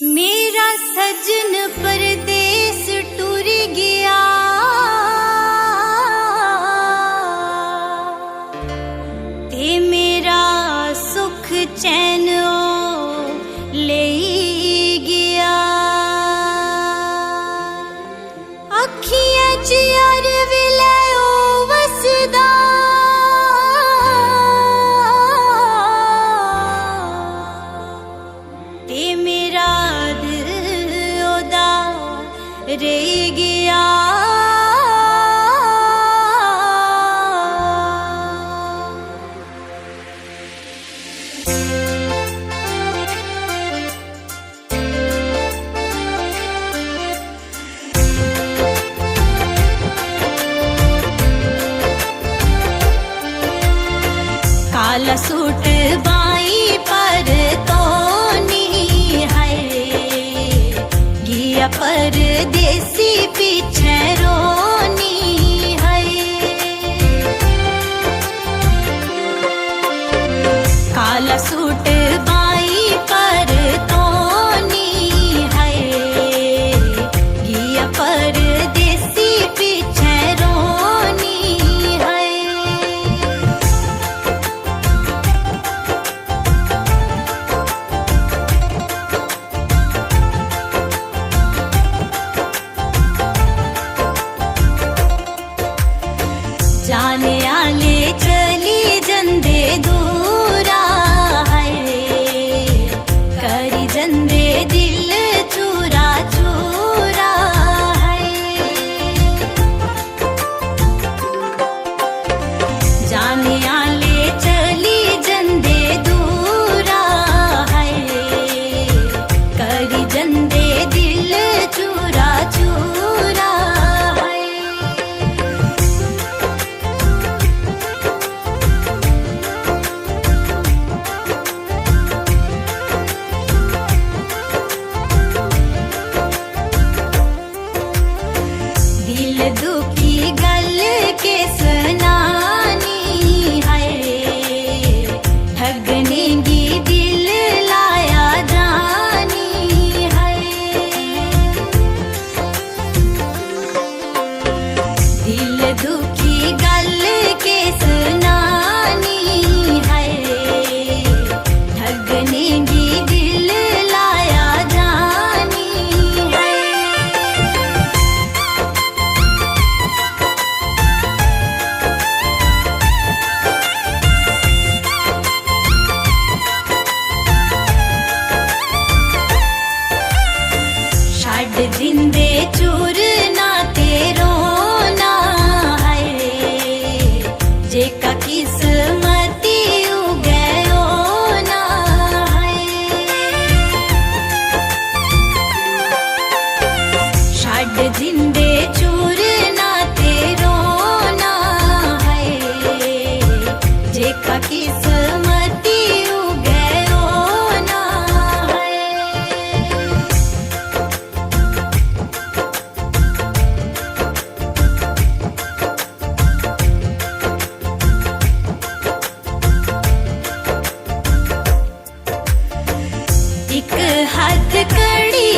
मेरा सजन परदेस टुर गया, ते मेरा सुख चैन ओ ले गया। अखियां च यार विलै ओ वसदा, ते मेरा दिल ओदा रह गया। काला सूट बाई पर तोनी है, गिया परदेसी पीछे रोनी है। काला सूट बाई पर तोनी है, गिया परदेसी पीछे रोनी है। जाने आले चली जंदे दूरा है, करी जंदे दिल चूरा चूरा है। जाने आले चली जंदे दूरा है, करी जंदे दिल चूरा चूरा है। दिल दुखी गल के सुनानी है, ठगने की दिल लाया जानी है। दिल दुखी गल के सुनानी है, ठगने की दिल लाया जानी है। छड़ जिंदे चूर ना तेरो ना है, जेका किस्मती उगयो ना है। छड़ जिंदे चूर ना तेरो ना है, जेका किस्मती उगयो ना है। एक हद कड़ी